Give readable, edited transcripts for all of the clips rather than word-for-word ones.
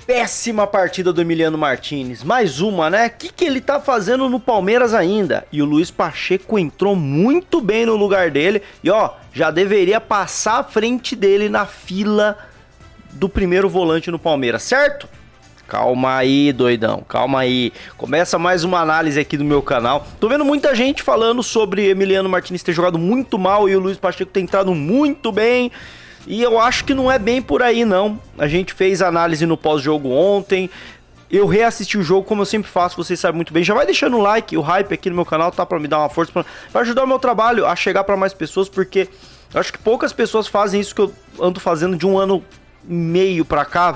Péssima partida do Emiliano Martinez, mais uma, né? O que ele tá fazendo no Palmeiras ainda? E o Luiz Pacheco entrou muito bem no lugar dele e ó, já deveria passar à frente dele na fila do primeiro volante no Palmeiras, certo? Calma aí, doidão, calma aí. Começa mais uma análise aqui do meu canal. Tô vendo muita gente falando sobre Emiliano Martinez ter jogado muito mal e o Luiz Pacheco ter entrado muito bem. E eu acho que não é bem por aí, não. A gente fez análise no pós-jogo ontem. Eu reassisti o jogo, como eu sempre faço, vocês sabem muito bem. Já vai deixando o like, o hype aqui no meu canal, tá? Pra me dar uma força, pra ajudar o meu trabalho a chegar pra mais pessoas, porque eu acho que poucas pessoas fazem isso que eu ando fazendo de um ano e meio pra cá,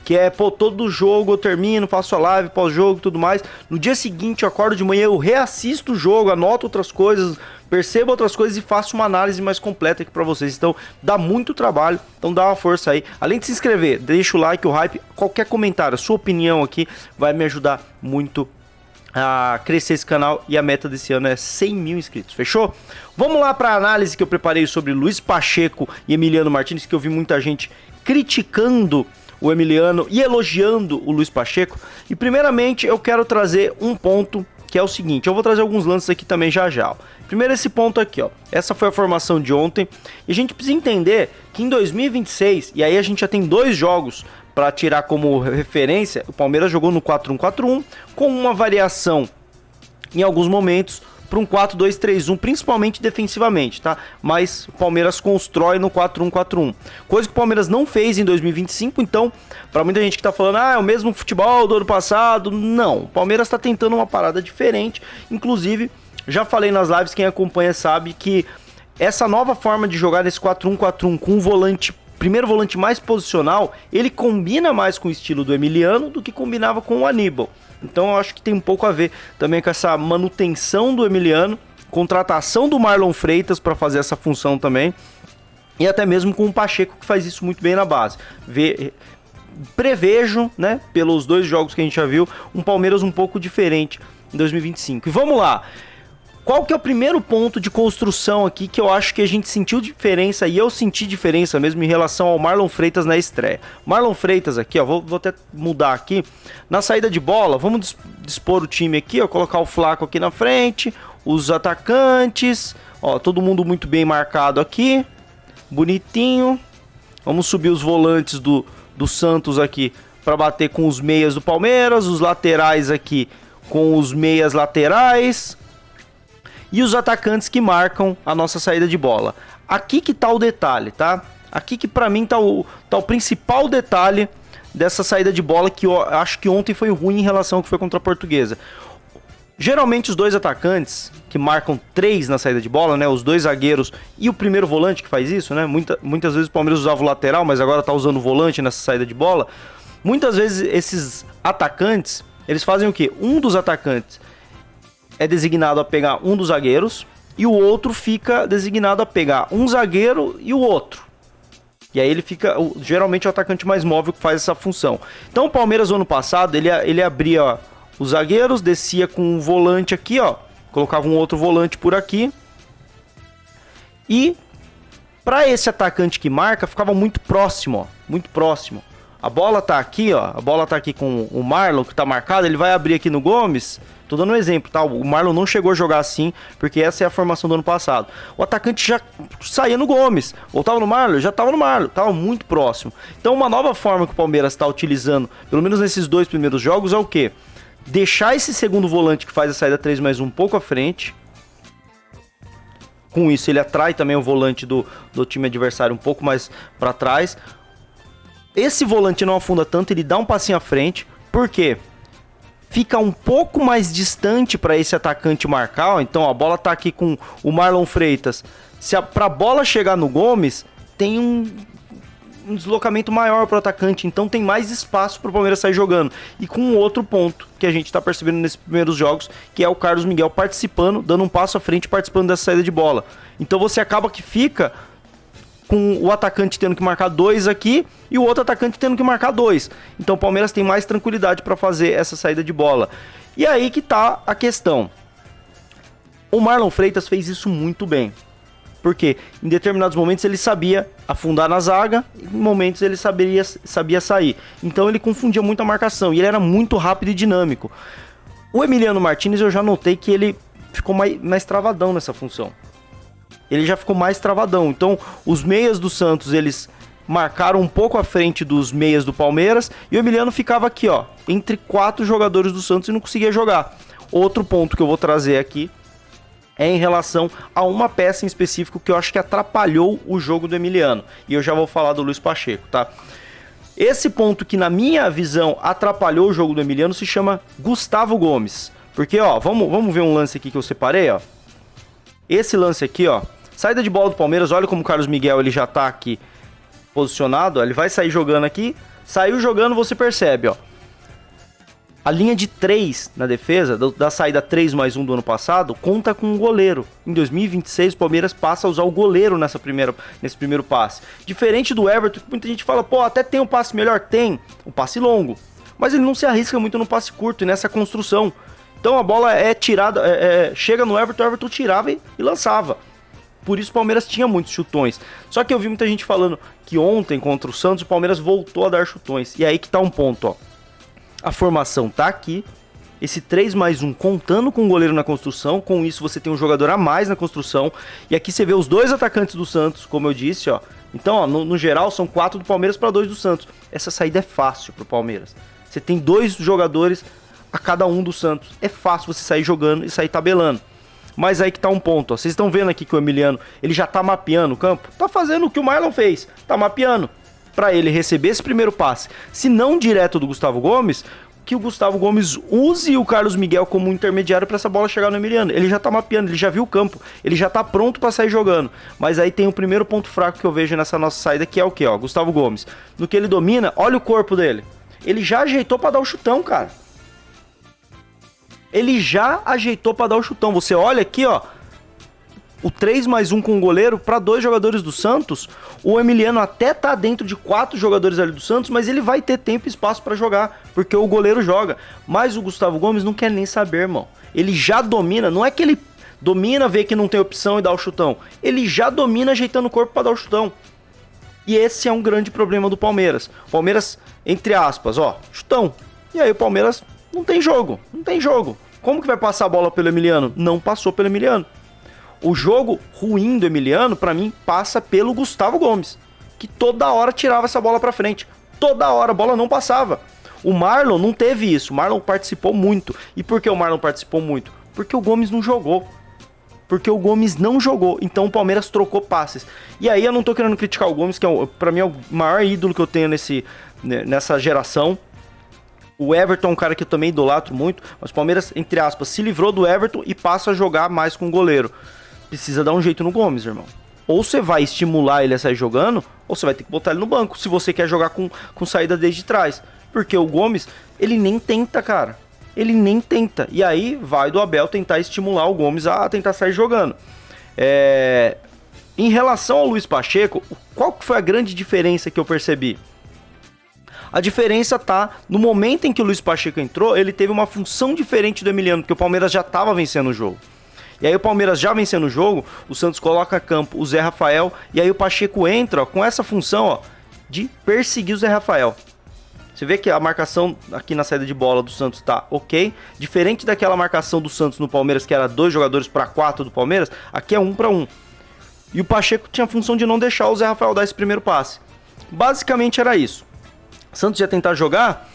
que é, pô, todo jogo eu termino, faço a live, pós-jogo e tudo mais. No dia seguinte eu acordo de manhã, eu reassisto o jogo, anoto outras coisas, percebo outras coisas e faço uma análise mais completa aqui pra vocês. Então dá muito trabalho, então dá uma força aí. Além de se inscrever, deixa o like, o hype, qualquer comentário, a sua opinião aqui vai me ajudar muito a crescer esse canal, e a meta desse ano é 100 mil inscritos, fechou? Vamos lá para a análise que eu preparei sobre Luiz Pacheco e Emiliano Martinez, que eu vi muita gente criticando o Emiliano e elogiando o Luiz Pacheco. E primeiramente eu quero trazer um ponto que é o seguinte, eu vou trazer alguns lances aqui também já já, ó. Primeiro esse ponto aqui, ó, essa foi a formação de ontem, e a gente precisa entender que em 2026, e aí a gente já tem 2 jogos para tirar como referência, o Palmeiras jogou no 4-1-4-1, com uma variação em alguns momentos para um 4-2-3-1, principalmente defensivamente, tá? Mas o Palmeiras constrói no 4-1-4-1, coisa que o Palmeiras não fez em 2025, então, para muita gente que tá falando, é o mesmo futebol do ano passado, não, o Palmeiras tá tentando uma parada diferente, inclusive, já falei nas lives, quem acompanha sabe que essa nova forma de jogar nesse 4-1-4-1 com um volante, primeiro volante mais posicional, ele combina mais com o estilo do Emiliano do que combinava com o Aníbal. Então eu acho que tem um pouco a ver também com essa manutenção do Emiliano, contratação do Marlon Freitas para fazer essa função também, e até mesmo com o Pacheco, que faz isso muito bem na base. Prevejo, né, pelos 2 jogos que a gente já viu, um Palmeiras um pouco diferente em 2025. E vamos lá. Qual que é o primeiro ponto de construção aqui que eu acho que a gente sentiu diferença, e eu senti diferença mesmo em relação ao Marlon Freitas na estreia? Marlon Freitas aqui, ó, vou até mudar aqui. Na saída de bola, vamos dispor o time aqui, ó, colocar o Flaco aqui na frente, os atacantes, ó, todo mundo muito bem marcado aqui, bonitinho. Vamos subir os volantes do Santos aqui para bater com os meias do Palmeiras, os laterais aqui com os meias laterais, e os atacantes que marcam a nossa saída de bola. Aqui que tá o detalhe, tá? Aqui que pra mim tá o principal detalhe dessa saída de bola, que eu acho que ontem foi ruim em relação ao que foi contra a Portuguesa. Geralmente os 2 atacantes, que marcam 3 na saída de bola, né? Os 2 zagueiros e o primeiro volante que faz isso, né? Muitas vezes o Palmeiras usava o lateral, mas agora tá usando o volante nessa saída de bola. Muitas vezes esses atacantes, eles fazem o quê? Um dos atacantes é designado a pegar um dos zagueiros e o outro fica designado a pegar um zagueiro e o outro. E aí ele fica, geralmente, o atacante mais móvel que faz essa função. Então o Palmeiras, no ano passado, ele abria os zagueiros, descia com um volante aqui, ó, colocava um outro volante por aqui. E para esse atacante que marca, ficava muito próximo, ó, muito próximo. A bola tá aqui, ó, a bola tá aqui com o Marlon, que tá marcado, ele vai abrir aqui no Gomes. Tô dando um exemplo, tá? O Marlon não chegou a jogar assim, porque essa é a formação do ano passado. O atacante já saía no Gomes, ou tava no Marlon, já tava no Marlon, tava muito próximo. Então uma nova forma que o Palmeiras tá utilizando, pelo menos nesses 2 primeiros jogos, é o quê? Deixar esse segundo volante que faz a saída 3+1 um pouco à frente. Com isso ele atrai também o volante do time adversário um pouco mais para trás. Esse volante não afunda tanto, ele dá um passinho à frente. Por quê? Fica um pouco mais distante para esse atacante marcar. Então a bola tá aqui com o Marlon Freitas. Para a bola chegar no Gomes, tem um deslocamento maior para o atacante. Então tem mais espaço para o Palmeiras sair jogando. E com um outro ponto que a gente está percebendo nesses primeiros jogos, que é o Carlos Miguel participando, dando um passo à frente, participando dessa saída de bola. Então você acaba que fica com o atacante tendo que marcar 2 aqui e o outro atacante tendo que marcar 2. Então o Palmeiras tem mais tranquilidade para fazer essa saída de bola. E aí que tá a questão. O Marlon Freitas fez isso muito bem. porque em determinados momentos ele sabia afundar na zaga, em momentos ele sabia sair. Então ele confundia muito a marcação e ele era muito rápido e dinâmico. O Emiliano Martinez eu já notei que ele ficou mais travadão nessa função. Ele já ficou mais travadão. Então os meias do Santos, eles marcaram um pouco à frente dos meias do Palmeiras e o Emiliano ficava aqui, ó, entre 4 jogadores do Santos e não conseguia jogar. Outro ponto que eu vou trazer aqui é em relação a uma peça em específico que eu acho que atrapalhou o jogo do Emiliano. E eu já vou falar do Luiz Pacheco, tá? Esse ponto que na minha visão atrapalhou o jogo do Emiliano se chama Gustavo Gomes. Porque, ó, vamos ver um lance aqui que eu separei, ó. Esse lance aqui, ó, saída de bola do Palmeiras, olha como o Carlos Miguel ele já tá aqui posicionado, ó, ele vai sair jogando aqui, saiu jogando, você percebe, ó. A linha de 3 na defesa, da saída 3+1 do ano passado, conta com um goleiro. Em 2026, o Palmeiras passa a usar o goleiro nesse primeiro passe. Diferente do Everton, que muita gente fala, pô, até tem um passe melhor. Tem, um passe longo. Mas ele não se arrisca muito no passe curto e nessa construção. Então a bola é tirada, chega no Everton, o Everton tirava e lançava. Por isso o Palmeiras tinha muitos chutões. Só que eu vi muita gente falando que ontem, contra o Santos, o Palmeiras voltou a dar chutões. E aí que tá um ponto, ó. A formação tá aqui, esse 3+1 contando com o goleiro na construção, com isso você tem um jogador a mais na construção, e aqui você vê os 2 atacantes do Santos, como eu disse, ó. Então, ó, no geral são 4 do Palmeiras para 2 do Santos. Essa saída é fácil pro Palmeiras. Você tem 2 jogadores a cada um do Santos. É fácil você sair jogando e sair tabelando. Mas aí que tá um ponto, ó. Vocês estão vendo aqui que o Emiliano, ele já tá mapeando o campo? Tá fazendo o que o Marlon fez, tá mapeando. Para ele receber esse primeiro passe, se não direto do Gustavo Gomes, que o Gustavo Gomes use o Carlos Miguel como intermediário para essa bola chegar no Emiliano. Ele já tá mapeando, ele já viu o campo, ele já tá pronto para sair jogando. Mas aí tem o primeiro ponto fraco que eu vejo nessa nossa saída, que é o quê, ó? Gustavo Gomes. No que ele domina, olha o corpo dele. Ele já ajeitou para dar o chutão, cara. Ele já ajeitou para dar o chutão. Você olha aqui, ó. O 3+1 com o goleiro para 2 jogadores do Santos. O Emiliano até tá dentro de 4 jogadores ali do Santos, mas ele vai ter tempo e espaço para jogar, porque o goleiro joga. Mas o Gustavo Gomes não quer nem saber, irmão. Ele já domina, não é que ele domina, vê que não tem opção e dá o chutão. Ele já domina ajeitando o corpo para dar o chutão. E esse é um grande problema do Palmeiras. Palmeiras, entre aspas, ó, chutão. E aí o Palmeiras não tem jogo, não tem jogo. Como que vai passar a bola pelo Emiliano? Não passou pelo Emiliano. O jogo ruim do Emiliano, pra mim, passa pelo Gustavo Gomes, que toda hora tirava essa bola pra frente. Toda hora a bola não passava. O Marlon não teve isso. O Marlon participou muito. E por que o Marlon participou muito? Porque o Gomes não jogou. Porque o Gomes não jogou. Então o Palmeiras trocou passes. E aí eu não tô querendo criticar o Gomes, que pra mim é o maior ídolo que eu tenho nessa geração. O Everton é um cara que eu também idolatro muito. Mas o Palmeiras, entre aspas, se livrou do Everton e passa a jogar mais com o goleiro. Precisa dar um jeito no Gomes, irmão. Ou você vai estimular ele a sair jogando, ou você vai ter que botar ele no banco, se você quer jogar com saída desde trás. Porque o Gomes, ele nem tenta, cara. Ele nem tenta. E aí vai do Abel tentar estimular o Gomes a tentar sair jogando. Em relação ao Luiz Pacheco, qual que foi a grande diferença que eu percebi? A diferença tá no momento em que o Luiz Pacheco entrou, ele teve uma função diferente do Emiliano, porque o Palmeiras já estava vencendo o jogo. E aí o Palmeiras já vencendo o jogo, o Santos coloca a campo o Zé Rafael, e aí o Pacheco entra, ó, com essa função, ó, de perseguir o Zé Rafael. Você vê que a marcação aqui na saída de bola do Santos tá ok. Diferente daquela marcação do Santos no Palmeiras, que era 2 jogadores para 4 do Palmeiras, aqui é 1 para 1. E o Pacheco tinha a função de não deixar o Zé Rafael dar esse primeiro passe. Basicamente era isso. O Santos ia tentar jogar,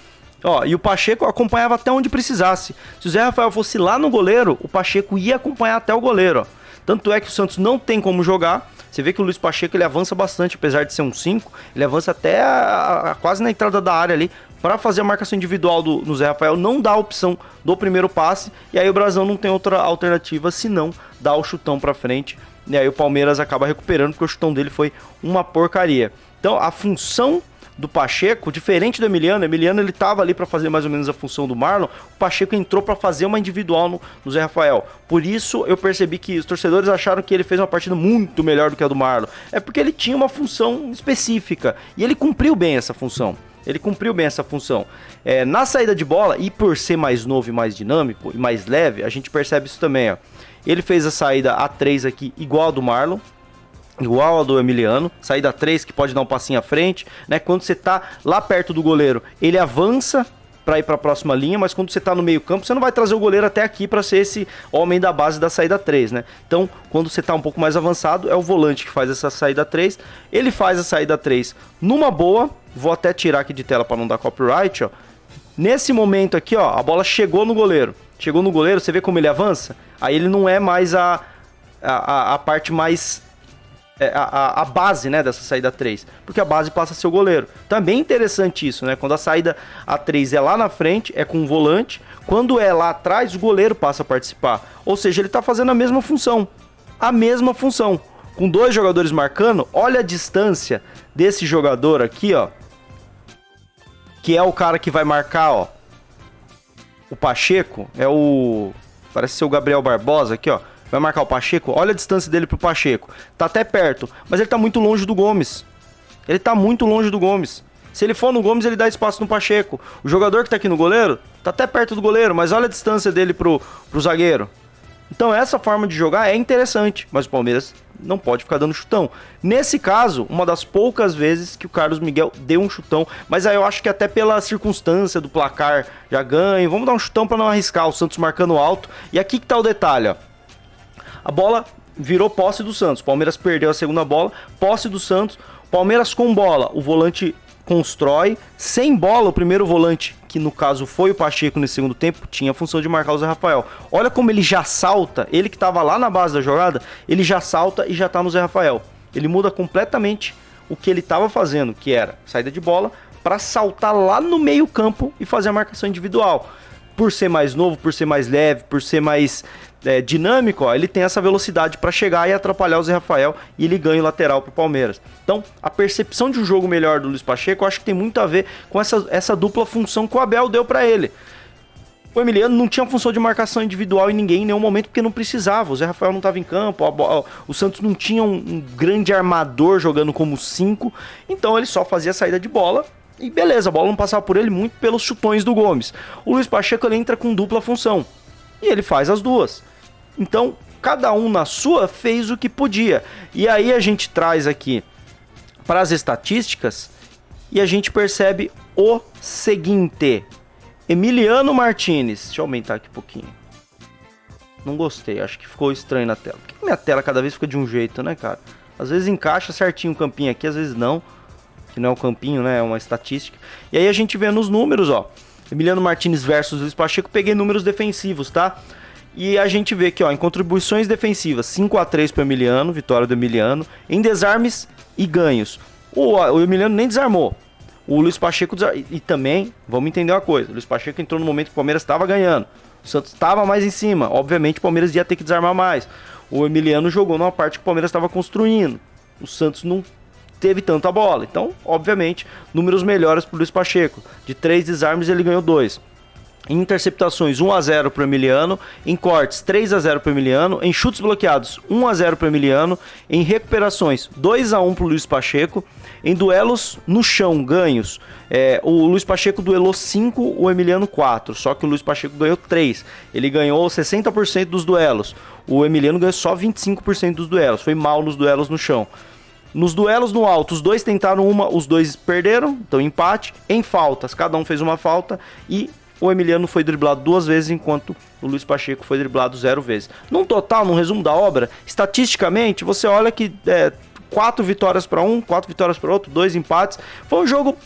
ó, e o Pacheco acompanhava até onde precisasse. Se o Zé Rafael fosse lá no goleiro, o Pacheco ia acompanhar até o goleiro, ó. Tanto é que o Santos não tem como jogar. Você vê que o Luiz Pacheco ele avança bastante, apesar de ser um 5, ele avança até quase na entrada da área ali para fazer a marcação individual no Zé Rafael. Não dá a opção do primeiro passe, e aí o Brasão não tem outra alternativa senão dar o chutão para frente. E aí o Palmeiras acaba recuperando, porque o chutão dele foi uma porcaria. Então a função do Pacheco, diferente do Emiliano, ele tava ali para fazer mais ou menos a função do Marlon, o Pacheco entrou para fazer uma individual no Zé Rafael. Por isso eu percebi que os torcedores acharam que ele fez uma partida muito melhor do que a do Marlon. É porque ele tinha uma função específica e ele cumpriu bem essa função. Na saída de bola, e por ser mais novo e mais dinâmico e mais leve, a gente percebe isso também, ó. Ele fez a saída A3 aqui igual a do Marlon, igual a do Emiliano, saída 3 que pode dar um passinho à frente, né? Quando você tá lá perto do goleiro, ele avança para ir para a próxima linha, mas quando você tá no meio campo, você não vai trazer o goleiro até aqui para ser esse homem da base da saída 3, né? Então, quando você tá um pouco mais avançado, é o volante que faz essa saída 3, ele faz a saída 3 numa boa, vou até tirar aqui de tela para não dar copyright, ó. Nesse momento aqui, ó, a bola chegou no goleiro, você vê como ele avança? Aí ele não é mais a parte mais... a base, né, dessa saída 3, porque a base passa a ser o goleiro. Também interessante isso, né? Quando a saída A3 é lá na frente, é com o volante. Quando é lá atrás, o goleiro passa a participar. Ou seja, ele tá fazendo a mesma função. A mesma função. Com dois jogadores marcando, olha a distância desse jogador aqui, ó. Que é o cara que vai marcar, ó. O Pacheco, parece ser o Gabriel Barbosa aqui, ó. Vai marcar o Pacheco, olha a distância dele pro Pacheco. Tá até perto, mas ele tá muito longe do Gomes. Se ele for no Gomes, ele dá espaço no Pacheco. O jogador que tá aqui no goleiro, tá até perto do goleiro, mas olha a distância dele pro zagueiro. Então essa forma de jogar é interessante, mas o Palmeiras não pode ficar dando chutão. Nesse caso, uma das poucas vezes que o Carlos Miguel deu um chutão, mas aí eu acho que até pela circunstância do placar já ganha, vamos dar um chutão pra não arriscar, o Santos marcando alto. E aqui que tá o detalhe, ó. A bola virou posse do Santos. O Palmeiras perdeu a segunda bola, posse do Santos. Palmeiras com bola, o volante constrói. Sem bola, o primeiro volante, que no caso foi o Pacheco nesse segundo tempo, tinha a função de marcar o Zé Rafael. Olha como ele já salta, ele que estava lá na base da jogada, ele já salta e já está no Zé Rafael. Ele muda completamente o que ele estava fazendo, que era saída de bola, para saltar lá no meio campo e fazer a marcação individual. Por ser mais novo, por ser mais leve, por ser mais dinâmico, ó, ele tem essa velocidade para chegar e atrapalhar o Zé Rafael e ele ganha o lateral pro Palmeiras. Então, a percepção de um jogo melhor do Luiz Pacheco, eu acho que tem muito a ver com essa dupla função que o Abel deu para ele. O Emiliano não tinha função de marcação individual em ninguém em nenhum momento, porque não precisava. O Zé Rafael não estava em campo, o Santos não tinha um grande armador jogando como 5, então ele só fazia saída de bola. E beleza, a bola não passava por ele muito pelos chutões do Gomes. O Luiz Pacheco ele entra com dupla função. E ele faz as duas. Então, cada um na sua fez o que podia. E aí a gente traz aqui para as estatísticas e a gente percebe o seguinte. Emiliano Martinez. Deixa eu aumentar aqui um pouquinho. Não gostei, acho que ficou estranho na tela. Por que minha tela cada vez fica de um jeito, né, cara? Às vezes encaixa certinho o campinho aqui, às vezes não. Que não é um campinho, né? É uma estatística. E aí a gente vê nos números, ó. Emiliano Martinez versus Luiz Pacheco, peguei números defensivos, tá? E a gente vê aqui, ó, em contribuições defensivas, 5-3 pro Emiliano, vitória do Emiliano. Em desarmes e ganhos. O Emiliano nem desarmou. O Luiz Pacheco e também, vamos entender uma coisa, o Luiz Pacheco entrou no momento que o Palmeiras estava ganhando. O Santos estava mais em cima. Obviamente o Palmeiras ia ter que desarmar mais. O Emiliano jogou numa parte que o Palmeiras estava construindo. O Santos não teve tanta bola. Então, obviamente, números melhores pro Luiz Pacheco. De 3 desarmes, ele ganhou 2. Em interceptações, 1-0 pro Emiliano. Em cortes, 3-0 pro Emiliano. Em chutes bloqueados, 1-0 pro Emiliano. Em recuperações, 2-1 pro Luiz Pacheco. Em duelos no chão, ganhos, o Luiz Pacheco duelou 5, o Emiliano 4. Só que o Luiz Pacheco ganhou 3. Ele ganhou 60% dos duelos. O Emiliano ganhou só 25% dos duelos. Foi mal nos duelos no chão. Nos duelos no alto, os dois tentaram uma, os dois perderam, então empate. Em faltas, cada um fez uma falta e o Emiliano foi driblado 2 vezes, enquanto o Luiz Pacheco foi driblado 0 vezes. Num total, num resumo da obra, estatisticamente, você olha que 4 vitórias para um, 4 vitórias para outro, 2 empates. Foi um jogo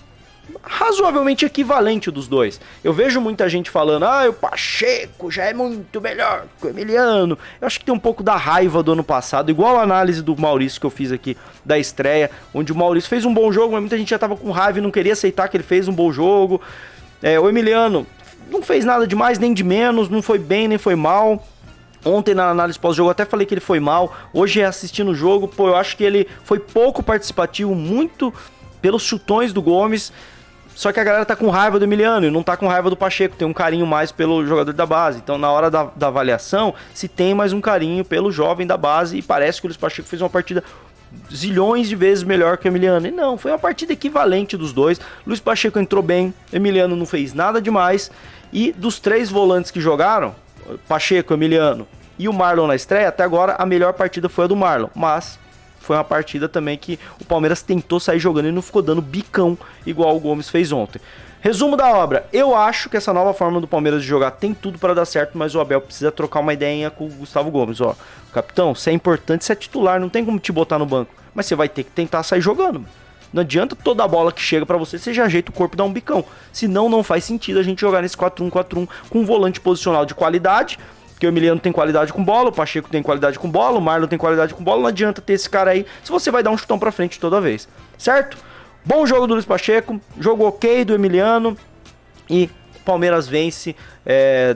razoavelmente equivalente dos dois. Eu vejo muita gente falando, o Pacheco já é muito melhor que o Emiliano. Eu acho que tem um pouco da raiva do ano passado, igual a análise do Maurício que eu fiz aqui da estreia, onde o Maurício fez um bom jogo, mas muita gente já tava com raiva e não queria aceitar que ele fez um bom jogo. O Emiliano não fez nada de mais nem de menos, não foi bem nem foi mal. Ontem na análise pós-jogo eu até falei que ele foi mal. Hoje assistindo o jogo, eu acho que ele foi pouco participativo, muito pelos chutões do Gomes. Só que a galera tá com raiva do Emiliano e não tá com raiva do Pacheco, tem um carinho mais pelo jogador da base. Então na hora da avaliação, se tem mais um carinho pelo jovem da base e parece que o Luiz Pacheco fez uma partida zilhões de vezes melhor que o Emiliano. E não, foi uma partida equivalente dos dois. Luiz Pacheco entrou bem, Emiliano não fez nada demais. E dos 3 volantes que jogaram, Pacheco, Emiliano e o Marlon na estreia, até agora a melhor partida foi a do Marlon. Mas foi uma partida também que o Palmeiras tentou sair jogando e não ficou dando bicão igual o Gomes fez ontem. Resumo da obra, eu acho que essa nova forma do Palmeiras de jogar tem tudo para dar certo, mas o Abel precisa trocar uma ideinha com o Gustavo Gomes, ó. Capitão, você é importante, você é titular, não tem como te botar no banco, mas você vai ter que tentar sair jogando. Não adianta toda a bola que chega pra você já ajeita o corpo e dá um bicão. Senão não faz sentido a gente jogar nesse 4-1-4-1 com um volante posicional de qualidade, que o Emiliano tem qualidade com bola, o Pacheco tem qualidade com bola, o Marlon tem qualidade com bola, não adianta ter esse cara aí se você vai dar um chutão pra frente toda vez, certo? Bom jogo do Luiz Pacheco, jogo ok do Emiliano e Palmeiras vence,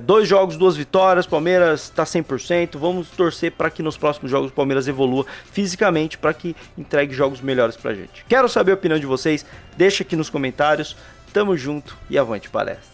2 jogos, 2 vitórias, Palmeiras tá 100%, vamos torcer para que nos próximos jogos o Palmeiras evolua fisicamente para que entregue jogos melhores pra gente. Quero saber a opinião de vocês, deixa aqui nos comentários, tamo junto e avante palestra.